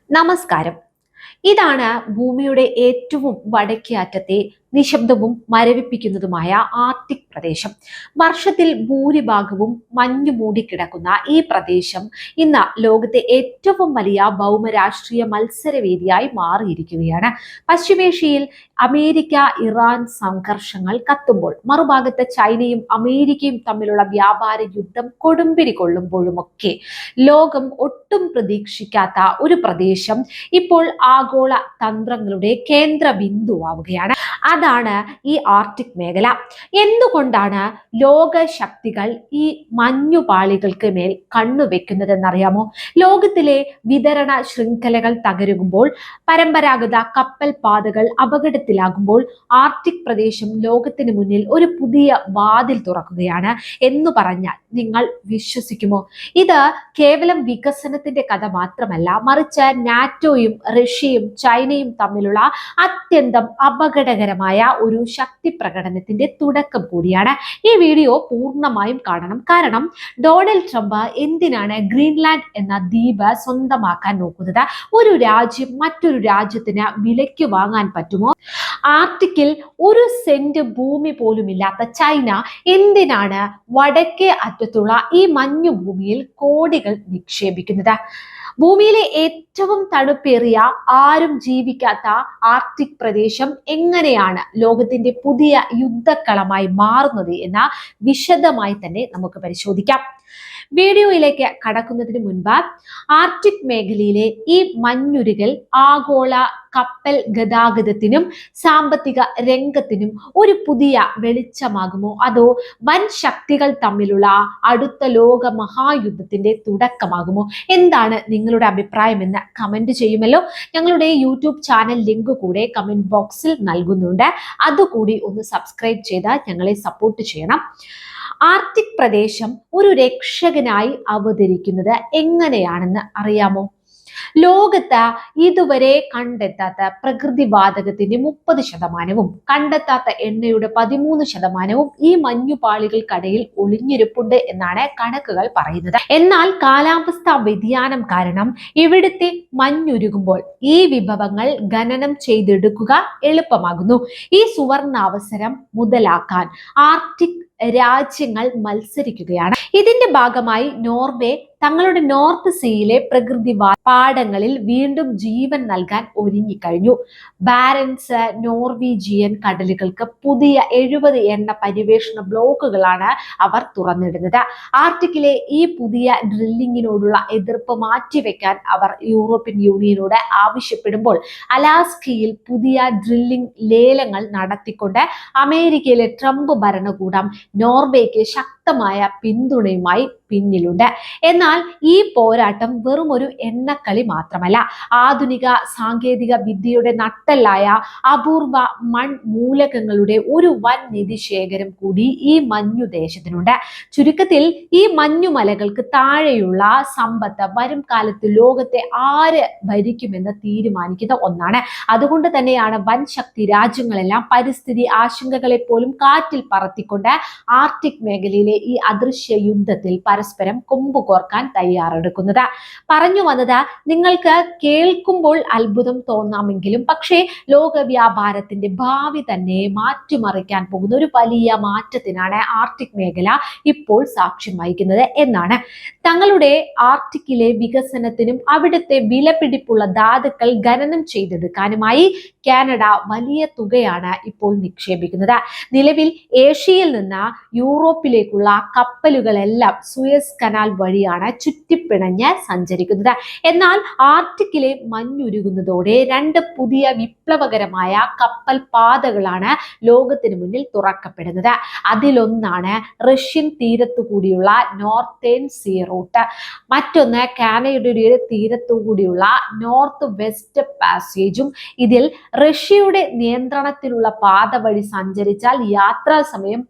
നമസ്കാരം. ഇതാണ് ഭൂമിയുടെ ഏറ്റവും വടക്കേ അറ്റത്തെ നിശബ്ദവും മരവിപ്പിക്കുന്നതുമായ ആർട്ടിക് പ്രദേശം. വർഷത്തിൽ ഭൂരിഭാഗവും മഞ്ഞു മൂടിക്കിടക്കുന്ന ഈ പ്രദേശം ഇന്ന് ലോകത്തെ ഏറ്റവും വലിയ ഭൗമരാഷ്ട്രീയ മത്സരവേദിയായി മാറിയിരിക്കുകയാണ്. പശ്ചിമേഷ്യയിൽ അമേരിക്ക ഇറാൻ സംഘർഷങ്ങൾ കത്തുമ്പോൾ, മറുഭാഗത്ത് ചൈനയും അമേരിക്കയും തമ്മിലുള്ള വ്യാപാര യുദ്ധം കൊടുമ്പിരി കൊള്ളുമ്പോഴുമൊക്കെ ലോകം ഒട്ടും പ്രതീക്ഷിക്കാത്ത ഒരു പ്രദേശം ഇപ്പോൾ ആഗോള തന്ത്രങ്ങളുടെ കേന്ദ്ര ബിന്ദുവാവുകയാണ്. അതാണ് ഈ ആർട്ടിക് മേഖല. എന്തുകൊണ്ടാണ് ലോക ശക്തികൾ ഈ മഞ്ഞുപാളികൾക്ക് മേൽ കണ്ണുവെക്കുന്നതെന്നറിയാമോ? ലോകത്തിലെ വിതരണ ശൃംഖലകൾ തകരുമ്പോൾ, പരമ്പരാഗത കപ്പൽ പാതകൾ അപകടത്തിലാകുമ്പോൾ ആർട്ടിക് പ്രദേശം ലോകത്തിന് മുന്നിൽ ഒരു പുതിയ വാതിൽ തുറക്കുകയാണ് എന്ന് പറഞ്ഞാൽ നിങ്ങൾ വിശ്വസിക്കുമോ? ഇത് കേവലം വികസനത്തിന്റെ കഥ മാത്രമല്ല, മറിച്ച് നാറ്റോയും റഷ്യയും ചൈനയും തമ്മിലുള്ള അത്യന്തം അപകടകരമായ ഒരു ശക്തി പ്രകടനത്തിന്റെ തുടക്കം കൂടിയാണ്. ഈ വീഡിയോ പൂർണ്ണമായും കാണണം. കാരണം ഡൊണാൾഡ് ട്രംപ് എന്തിനാണ് ഗ്രീൻലാൻഡ് എന്ന ദ്വീപ് സ്വന്തമാക്കാൻ നോക്കുന്നത്? ഒരു രാജ്യം മറ്റൊരു രാജ്യത്തിന് വിലയ്ക്ക് വാങ്ങാൻ പറ്റുമോ? ആർട്ടിക്കിൽ ഒരു സെന്റ് ഭൂമി പോലും ഇല്ലാത്ത ചൈന എന്തിനാണ് വടക്കേ അറ്റത്തുള്ള ഈ മഞ്ഞു ഭൂമിയിൽ കോടികൾ നിക്ഷേപിക്കുന്നത്? ഭൂമിയിലെ ഏറ്റവും തണുപ്പേറിയ, ആരും ജീവിക്കാത്ത ആർട്ടിക് പ്രദേശം എങ്ങനെയാണ് ലോകത്തിന്റെ പുതിയ യുദ്ധക്കളമായി മാറുന്നത് എന്ന വിശദമായി തന്നെ നമുക്ക് പരിശോധിക്കാം. വീഡിയോയിലേക്ക് കടക്കുന്നതിന് മുൻപ്, ആർട്ടിക് മേഖലയിലെ ഈ മഞ്ഞുരുകൽ ആഗോള കപ്പൽ ഗതാഗതത്തിനും സാമ്പത്തിക രംഗത്തിനും ഒരു പുതിയ വെളിച്ചമാകുമോ, അതോ വൻ ശക്തികൾ തമ്മിലുള്ള അടുത്ത ലോക മഹായുദ്ധത്തിന്റെ തുടക്കമാകുമോ? എന്താണ് നിങ്ങളുടെ അഭിപ്രായം എന്ന് കമന്റ് ചെയ്യുമല്ലോ. ഞങ്ങളുടെ യൂട്യൂബ് ചാനൽ ലിങ്ക് കൂടെ കമന്റ് ബോക്സിൽ നൽകുന്നുണ്ട്. അതുകൂടി ഒന്ന് സബ്സ്ക്രൈബ് ചെയ്ത് ഞങ്ങളെ സപ്പോർട്ട് ചെയ്യണം. ആർട്ടിക് പ്രദേശം ഒരു രക്ഷകനായി അവതരിക്കുന്നത് എങ്ങനെയാണെന്ന് അറിയാമോ? ലോകത്ത് ഇതുവരെ കണ്ടെത്താത്ത പ്രകൃതിവാതകത്തിന്റെ 30%, കണ്ടെത്താത്ത എണ്ണയുടെ 13% ഈ മഞ്ഞുപാളികൾക്കിടയിൽ ഒളിഞ്ഞിരിപ്പുണ്ട് എന്നാണ് കണക്കുകൾ പറയുന്നത്. എന്നാൽ കാലാവസ്ഥാ വ്യതിയാനം കാരണം ഇവിടുത്തെ മഞ്ഞുരുകുമ്പോൾ ഈ വിഭവങ്ങൾ ഖനനം ചെയ്തെടുക്കുക എളുപ്പമാകുന്നു. ഈ സുവർണാവസരം മുതലാക്കാൻ ആർട്ടിക് രാജ്യങ്ങൾ മത്സരിക്കുകയാണ്. ഇതിന്റെ ഭാഗമായി നോർവേ തങ്ങളുടെ നോർത്ത് സീയിലെ പ്രകൃതി പാടങ്ങളിൽ വീണ്ടും ജീവൻ നൽകാൻ ഒരുങ്ങിക്കഴിഞ്ഞു. ബാരൻസ് നോർവീജിയൻ കടലുകൾക്ക് പുതിയ 70 എണ്ണ പര്യവേഷണ ബ്ലോക്കുകളാണ് അവർ തുറന്നിടുന്നത്. ആർട്ടിക്കിലെ ഈ പുതിയ ഡ്രില്ലിങ്ങിനോടുള്ള എതിർപ്പ് മാറ്റിവെക്കാൻ അവർ യൂറോപ്യൻ യൂണിയനോട് ആവശ്യപ്പെടുമ്പോൾ, അലാസ്കയിൽ പുതിയ ഡ്രില്ലിംഗ് ലേലങ്ങൾ നടത്തിക്കൊണ്ട് അമേരിക്കയിലെ ട്രംപ് ഭരണകൂടം നോർവേക്ക് ശക്തമായ പിന്തുണയുമായി പിന്നിലുണ്ട്. എന്നാൽ ഈ പോരാട്ടം വെറും ഒരു എണ്ണക്കളി മാത്രമല്ല. ആധുനിക സാങ്കേതിക വിദ്യയുടെ നട്ടെല്ലായ അപൂർവ മൺമൂലകങ്ങളുടെ ഒരു വൻ നിധിശേഖരം കൂടി ഈ മഞ്ഞുദേശത്തിനുണ്ട്. ചുരുക്കത്തിൽ ഈ മഞ്ഞുമലകൾക്ക് താഴെയുള്ള സമ്പത്ത് വരും കാലത്ത് ലോകത്തെ ആര് ഭരിക്കുമെന്ന് തീരുമാനിക്കുന്ന ഒന്നാണ്. അതുകൊണ്ട് തന്നെയാണ് വൻ ശക്തി രാജ്യങ്ങളെല്ലാം പരിസ്ഥിതി ആശങ്കകളെ പോലും കാറ്റിൽ പറത്തിക്കൊണ്ട് ആർട്ടിക് മേഖലയിലെ ഈ അദൃശ്യ യുദ്ധത്തിൽ പരസ്പരം കൊമ്പു കോർക്കാൻ തയ്യാറെടുക്കുന്നത്. പറഞ്ഞു വന്നത്, നിങ്ങൾക്ക് കേൾക്കുമ്പോൾ അത്ഭുതം തോന്നാമെങ്കിലും പക്ഷേ ലോക വ്യാപാരത്തിന്റെ ഭാവി തന്നെ മാറ്റിമറിക്കാൻ പോകുന്ന ഒരു വലിയ മാറ്റത്തിനാണ് ആർട്ടിക് മേഖല ഇപ്പോൾ സാക്ഷ്യം വഹിക്കുന്നത് എന്നാണ്. തങ്ങളുടെ ആർട്ടിക്കിലെ വികസനത്തിനും അവിടുത്തെ വിലപിടിപ്പുള്ള ധാതുക്കൾ ഖനനം ചെയ്തെടുക്കാനുമായി കാനഡ വലിയ തുകയാണ് ഇപ്പോൾ നിക്ഷേപിക്കുന്നത്. നിലവിൽ ഏഷ്യയിൽ നിന്ന് യൂറോപ്പിലേക്കുള്ള കപ്പലുകളെല്ലാം സുയസ് കനാൽ വഴിയാണ് ചുറ്റിപ്പിണഞ്ഞ് സഞ്ചരിക്കുന്നത്. എന്നാൽ ആർട്ടിക്കിലെ മഞ്ഞുരുകുന്നതോടെ 2 പുതിയ വിപ്ലവകരമായ കപ്പൽ പാതകളാണ് ലോകത്തിന് മുന്നിൽ തുറക്കപ്പെടുന്നത്. അതിലൊന്നാണ് റഷ്യൻ തീരത്തു കൂടിയുള്ള നോർത്തേൺ സീ റൂട്ട്. മറ്റൊന്ന് കാനഡയുടെ തീരത്തു കൂടിയുള്ള നോർത്ത് വെസ്റ്റ് പാസേജും. ഇതിൽ റഷ്യയുടെ നിയന്ത്രണത്തിലുള്ള പാത വഴി സഞ്ചരിച്ചാൽ യാത്രാ സമയം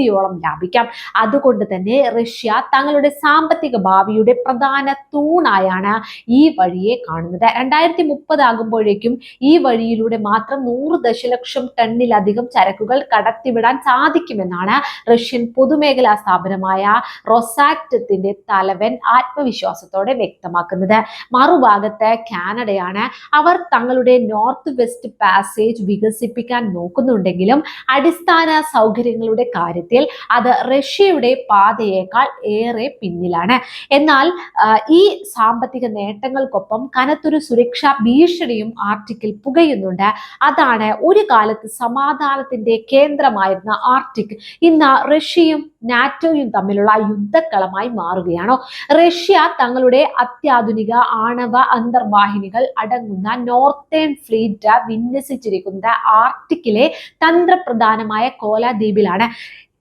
പകുതിയോളം ലാഭിക്കാം. അതുകൊണ്ട് തന്നെ റഷ്യ തങ്ങളുടെ സാമ്പത്തിക ഭാവിയുടെ പ്രധാന തൂണായാണ് ഈ വഴിയെ കാണുന്നത്. 2030 ആകുമ്പോഴേക്കും ഈ വഴിയിലൂടെ മാത്രം 100 ദശലക്ഷം ടണ്ണിലധികം ചരക്കുകൾ കടത്തിവിടാൻ സാധിക്കുമെന്നാണ് റഷ്യൻ പൊതുമേഖലാ സ്ഥാപനമായ റൊസാറ്റത്തിന്റെ തലവൻ ആത്മവിശ്വാസത്തോടെ വ്യക്തമാക്കുന്നത്. മറുഭാഗത്ത് കാനഡയാണ്. അവർ തങ്ങളുടെ നോർത്ത് വെസ്റ്റ് പാസേജ് വികസിപ്പിക്കാൻ നോക്കുന്നുണ്ടെങ്കിലും അടിസ്ഥാന സൗകര്യങ്ങളുടെ കാര്യത്തിൽ അത് റഷ്യയുടെ പാതയേക്കാൾ ഏറെ പിന്നിലാണ്. എന്നാൽ ഈ സാമ്പത്തിക നേട്ടങ്ങൾക്കൊപ്പം കനത്തൊരു സുരക്ഷാ ഭീഷണിയും ആർട്ടിക്കിൽ പുകയുന്നുണ്ട്. അതാണ് ഒരു കാലത്ത് സമാധാനത്തിന്റെ കേന്ദ്രമായിരുന്ന ആർട്ടിക് ഇന്ന് റഷ്യയും നാറ്റോയും തമ്മിലുള്ള യുദ്ധക്കളമായി മാറുകയാണോ? റഷ്യ തങ്ങളുടെ അത്യാധുനിക ആണവ അന്തർവാഹിനികൾ അടങ്ങുന്ന നോർത്തേൺ ഫ്ലീറ്റ് വിന്യസിച്ചിരിക്കുന്നത് ആർട്ടിക്കിലെ തന്ത്രപ്രധാനമായ കോല ദ്വീപിലാണ്.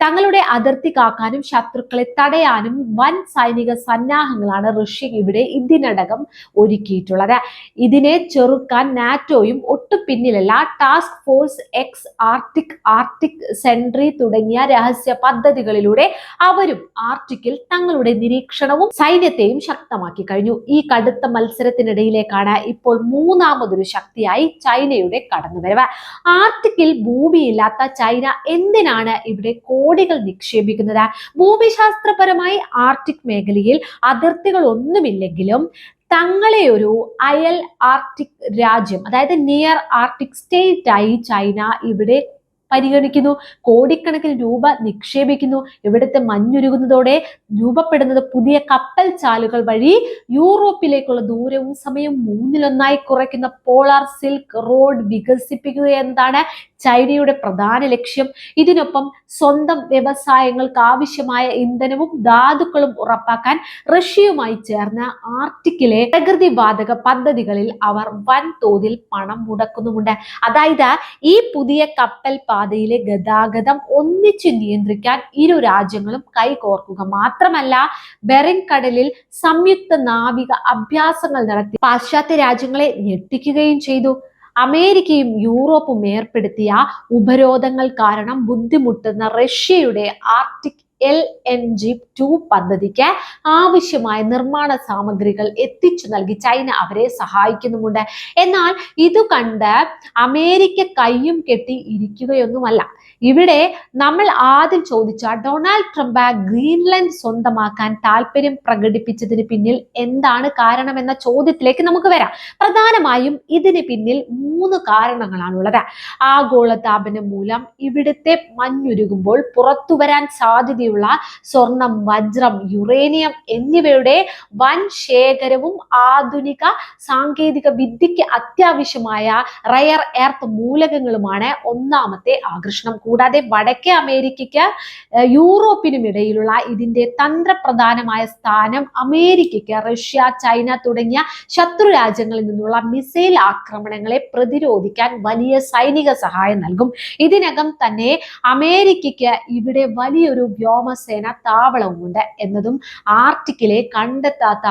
തങ്ങളുടെ അതിർത്തി കാക്കാനും ശത്രുക്കളെ തടയാനും വൻ സൈനിക സന്നാഹങ്ങളാണ് റഷ്യ ഇവിടെ ഇതിനകം ഒരുക്കിയിട്ടുള്ളത്. ഇതിനെ ചെറുക്കാൻ നാറ്റോയും ഒട്ടും പിന്നിലല്ല. Task Force X, Arctic Sentry തുടങ്ങിയ രഹസ്യ പദ്ധതികളിലൂടെ അവരും ആർട്ടിക്കിൽ തങ്ങളുടെ നിരീക്ഷണവും സൈന്യത്തെയും ശക്തമാക്കി കഴിഞ്ഞു. ഈ കടുത്ത മത്സരത്തിനിടയിലേക്കാണ് ഇപ്പോൾ മൂന്നാമതൊരു ശക്തിയായി ചൈനയുടെ കടന്നുവരവ്. ആർട്ടിക്കിൽ ഭൂമിയില്ലാത്ത ചൈന എന്തിനാണ് ഇവിടെ കോടികൾ നിക്ഷേപിക്കുന്നത്? ഭൂമിശാസ്ത്രപരമായി ആർട്ടിക് മേഖലയിൽ അതിർത്തികൾ ഒന്നുമില്ലെങ്കിലും തങ്ങളെ ഒരു അയൽ ആർട്ടിക് രാജ്യം, അതായത് നിയർ ആർട്ടിക് സ്റ്റേറ്റ് ആയി ചൈന ഇവിടെ പരിഗണിക്കുന്നു. കോടിക്കണക്കിന് രൂപ നിക്ഷേപിക്കുന്നു. ഇവിടുത്തെ മഞ്ഞുരുകുന്നതോടെ രൂപപ്പെടുന്നത് പുതിയ കപ്പൽ ചാലുകൾ വഴി യൂറോപ്പിലേക്കുള്ള ദൂരവും സമയവും 1/3 കുറയ്ക്കുന്ന പോളാർ സിൽക്ക് റോഡ് വികസിപ്പിക്കുക എന്നതാണ് ചൈനയുടെ പ്രധാന ലക്ഷ്യം. ഇതിനൊപ്പം സ്വന്തം വ്യവസായങ്ങൾക്ക് ആവശ്യമായ ഇന്ധനവും ധാതുക്കളും ഉറപ്പാക്കാൻ റഷ്യയുമായി ചേർന്ന് ആർട്ടിക്കിലെ പ്രകൃതിവാതക പദ്ധതികളിൽ അവർ വൻതോതിൽ പണം മുടക്കുന്നുമുണ്ട്. അതായത് ഈ പുതിയ കപ്പൽ പാതയിലെ ഗതാഗതം ഒന്നിച്ചു നിയന്ത്രിക്കാൻ ഇരു രാജ്യങ്ങളും കൈകോർക്കുക മാത്രമല്ല, ബെറിങ് കടലിൽ സംയുക്ത നാവിക അഭ്യാസങ്ങൾ നടത്തി പാശ്ചാത്യ രാജ്യങ്ങളെ ഞെട്ടിക്കുകയും ചെയ്തു. അമേരിക്കയും യൂറോപ്പും ഏർപ്പെടുത്തിയ ഉപരോധങ്ങൾ കാരണം ബുദ്ധിമുട്ടുന്ന റഷ്യയുടെ ആർട്ടിക് LNG-2 പദ്ധതിക്ക് ആവശ്യമായ നിർമ്മാണ സാമഗ്രികൾ എത്തിച്ചു നൽകി ചൈന അവരെ സഹായിക്കുന്നുമുണ്ട്. എന്നാൽ ഇത് കണ്ട് അമേരിക്ക കയ്യും കെട്ടി ഇരിക്കുകയൊന്നുമല്ല. ഇവിടെ നമ്മൾ ആദ്യം ചോദിച്ച ഡൊണാൾഡ് ട്രംപ് ഗ്രീൻലാൻഡ് സ്വന്തമാക്കാൻ താല്പര്യം പ്രകടിപ്പിച്ചതിന് പിന്നിൽ എന്താണ് കാരണമെന്ന ചോദ്യത്തിലേക്ക് നമുക്ക് വരാം. പ്രധാനമായും ഇതിന് പിന്നിൽ 3 കാരണങ്ങളാണുള്ളത്. ആഗോളതാപനം മൂലം ഇവിടുത്തെ മഞ്ഞുരുകുമ്പോൾ പുറത്തു വരാൻ സാധ്യതയുള്ള സ്വർണം, വജ്രം, യുറേനിയം എന്നിവയുടെ വൻ ശേഖരവും ആധുനിക സാങ്കേതിക വിദ്യയ്ക്ക് അത്യാവശ്യമായ റയർ എർത്ത് മൂലകങ്ങളുമാണ് ഒന്നാമത്തെ ആകർഷണം. കൂടാതെ വടക്കേ അമേരിക്കയ്ക്ക് യൂറോപ്പിനും ഇടയിലുള്ള ഇതിന്റെ തന്ത്രപ്രധാനമായ സ്ഥാനം അമേരിക്കയ്ക്ക് റഷ്യ, ചൈന തുടങ്ങിയ ശത്രു രാജ്യങ്ങളിൽ നിന്നുള്ള മിസൈൽ ആക്രമണങ്ങളെ പ്രതിരോധിക്കാൻ വലിയ സൈനിക സഹായം നൽകും. ഇതിനകം തന്നെ അമേരിക്കയ്ക്ക് ഇവിടെ വലിയൊരു വ്യോമസേന താവളവുമുണ്ട് എന്നതും ആർട്ടിക്കിലെ കണ്ടെത്താത്ത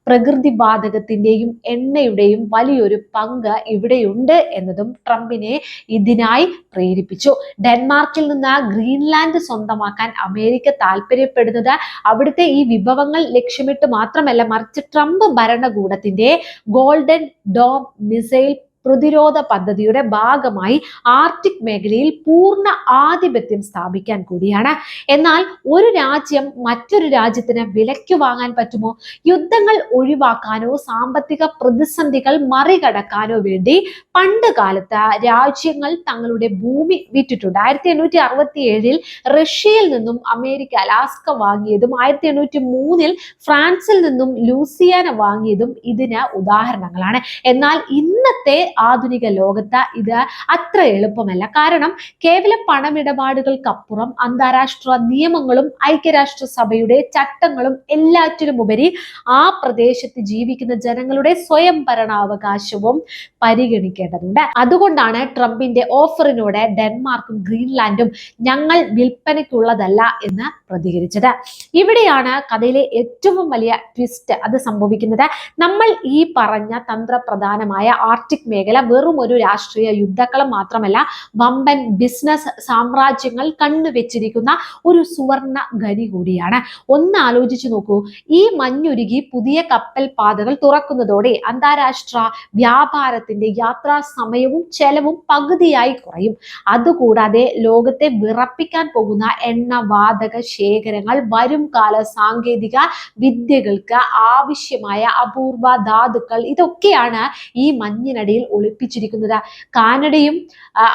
പ്രകൃതിവാതകത്തിന്റെയും എണ്ണയുടെയും വലിയൊരു പങ്ക് ഇവിടെയുണ്ട് എന്നതും ട്രംപിനെ ഇതിനായി പ്രേരിപ്പിച്ചു. ഡെൻമാർക്കിൽ നിന്ന് ഗ്രീൻലാൻഡ് സ്വന്തമാക്കാൻ അമേരിക്ക താല്പര്യപ്പെടുന്നത് അവിടുത്തെ ഈ വിഭവങ്ങൾ ലക്ഷ്യമിട്ട് മാത്രമല്ല, മറിച്ച് ട്രംപ് ഭരണകൂടത്തിന്റെ ഗോൾഡൻ ഡോം മിസൈൽ പ്രതിരോധ പദ്ധതിയുടെ ഭാഗമായി ആർട്ടിക് മേഖലയിൽ പൂർണ്ണ ആധിപത്യം സ്ഥാപിക്കാൻ കൂടിയാണ്. എന്നാൽ ഒരു രാജ്യം മറ്റൊരു രാജ്യത്തിന് വിലയ്ക്ക് വാങ്ങാൻ പറ്റുമോ? യുദ്ധങ്ങൾ ഒഴിവാക്കാനോ സാമ്പത്തിക പ്രതിസന്ധികൾ മറികടക്കാനോ വേണ്ടി പണ്ട് കാലത്ത് രാജ്യങ്ങൾ തങ്ങളുടെ ഭൂമി വിറ്റിട്ടുണ്ട്. 1867 റഷ്യയിൽ നിന്നും അമേരിക്ക അലാസ്ക വാങ്ങിയതും 1803 ഫ്രാൻസിൽ നിന്നും ലൂസിയാന വാങ്ങിയതും ഇതിന് ഉദാഹരണങ്ങളാണ്. എന്നാൽ ഇന്നത്തെ ആധുനിക ലോകത്ത് ഇത് അത്ര എളുപ്പമല്ല. കാരണം കേവലം പണമിടപാടുകൾക്കപ്പുറം അന്താരാഷ്ട്ര നിയമങ്ങളും ഐക്യരാഷ്ട്രസഭയുടെ ചട്ടങ്ങളും എല്ലാറ്റിനുമുപരി ആ പ്രദേശത്ത് ജീവിക്കുന്ന ജനങ്ങളുടെ സ്വയം ഭരണാവകാശവും പരിഗണിക്കേണ്ടതുണ്ട്. അതുകൊണ്ടാണ് ട്രംപിന്റെ ഓഫറിനോട് ഡെൻമാർക്കും ഗ്രീൻലാൻഡും ഞങ്ങൾ വിൽപ്പനയ്ക്കുള്ളതല്ല എന്ന് പ്രതികരിച്ചത്. ഇവിടെയാണ് കഥയിലെ ഏറ്റവും വലിയ ട്വിസ്റ്റ് അത് സംഭവിക്കുന്നത്. നമ്മൾ ഈ പറഞ്ഞ തന്ത്രപ്രധാനമായ ആർട്ടിക് മേഖല വെറും ഒരു രാഷ്ട്രീയ യുദ്ധക്കളം മാത്രമല്ല, വമ്പൻ ബിസിനസ് സാമ്രാജ്യങ്ങൾ കണ്ണുവെച്ചിരിക്കുന്ന ഒരു സുവർണ ഖനി കൂടിയാണ്. ഒന്ന് ആലോചിച്ചു നോക്കൂ, ഈ മഞ്ഞുരുകി പുതിയ കപ്പൽ പാതകൾ തുറക്കുന്നതോടെ അന്താരാഷ്ട്ര വ്യാപാരത്തിന്റെ യാത്രാ സമയവും ചെലവും പകുതിയായി കുറയും. അതുകൂടാതെ ലോകത്തെ വിറപ്പിക്കാൻ പോകുന്ന എണ്ണവാതക ശേഖരങ്ങൾ വരും കാല സാങ്കേതിക വിദ്യകൾക്ക് ആവശ്യമായ അപൂർവ ധാതുക്കൾ ഇതൊക്കെയാണ് ഈ മഞ്ഞിനടിയിൽ ഒളിപ്പിച്ചിരിക്കുന്നത്. കാനഡയും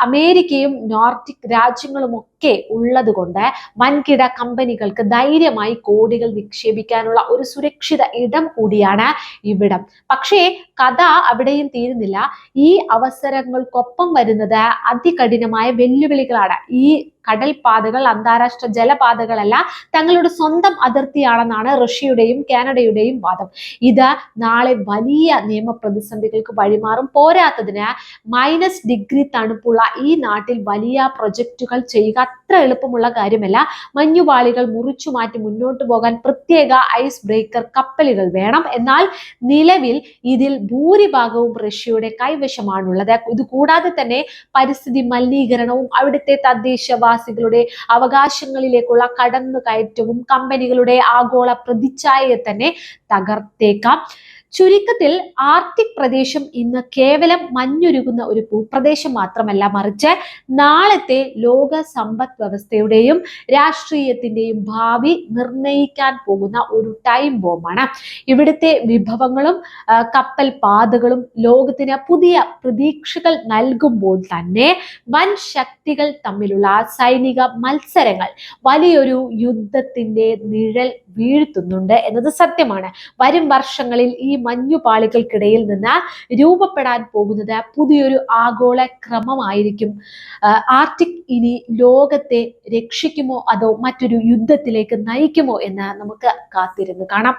അമേരിക്കയും നോർഡിക് രാജ്യങ്ങളും ഒക്കെ ഉള്ളത് കൊണ്ട് വൻകിട കമ്പനികൾക്ക് ധൈര്യമായി കോടികൾ നിക്ഷേപിക്കാനുള്ള ഒരു സുരക്ഷിത ഇടം കൂടിയാണ് ഇവിടം. പക്ഷേ കഥ അവിടെയും തീരുന്നില്ല. ഈ അവസരങ്ങൾക്കൊപ്പം വരുന്നത് അതികഠിനമായ വെല്ലുവിളികളാണ്. ഈ കടൽപാതകൾ അന്താരാഷ്ട്ര ജലപാതകളല്ല, തങ്ങളുടെ സ്വന്തം അതിർത്തിയാണെന്നാണ് റഷ്യയുടെയും കാനഡയുടെയും വാദം. ഇത് നാളെ വലിയ നിയമ പ്രതിസന്ധികൾക്ക് വഴിമാറും. പോരാത്തതിന് -ഡിഗ്രി തണുപ്പുള്ള ഈ നാട്ടിൽ വലിയ പ്രൊജക്റ്റുകൾ ചെയ്യുക അത്ര എളുപ്പമുള്ള കാര്യമല്ല. മഞ്ഞുപാളികൾ മുറിച്ചു മാറ്റി മുന്നോട്ട് പോകാൻ പ്രത്യേക ഐസ് ബ്രേക്കർ കപ്പലുകൾ വേണം. എന്നാൽ നിലവിൽ ഇതിൽ ഭൂരിഭാഗവും റഷ്യയുടെ കൈവശമാണുള്ളത്. ഇത് കൂടാതെ തന്നെ പരിസ്ഥിതി മലിനീകരണവും അവിടുത്തെ തദ്ദേശവാസികളുടെ അവകാശങ്ങളിലേക്കുള്ള കടന്നുകയറ്റവും കമ്പനികളുടെ ആഗോള പ്രതിച്ഛായയെ തന്നെ തകർത്തേക്കാം. ചുരുക്കത്തിൽ ആർട്ടിക് പ്രദേശം ഇന്ന് കേവലം മഞ്ഞുരുകുന്ന ഒരു ഭൂപ്രദേശം മാത്രമല്ല, മറിച്ച് നാളത്തെ ലോക സമ്പദ് വ്യവസ്ഥയുടെയും രാഷ്ട്രീയത്തിന്റെയും ഭാവി നിർണയിക്കാൻ പോകുന്ന ഒരു ടൈം ബോംബാണ്. ഇവിടുത്തെ വിഭവങ്ങളും കപ്പൽ പാതകളും ലോകത്തിന് പുതിയ പ്രതീക്ഷകൾ നൽകുമ്പോൾ തന്നെ വൻ ശക്തികൾ തമ്മിലുള്ള സൈനിക മത്സരങ്ങൾ വലിയൊരു യുദ്ധത്തിന്റെ നിഴൽ വീഴ്ത്തുന്നുണ്ട് എന്നത് സത്യമാണ്. വരും വർഷങ്ങളിൽ ഈ മഞ്ഞുപാളികൾക്കിടയിൽ നിന്ന് രൂപപ്പെടാൻ പോകുന്നത് പുതിയൊരു ആഗോള ക്രമമായിരിക്കും. ആർട്ടിക് ഇനി ലോകത്തെ രക്ഷിക്കുമോ അതോ മറ്റൊരു യുദ്ധത്തിലേക്ക് നയിക്കുമോ എന്ന് നമുക്ക് കാത്തിരുന്ന് കാണാം.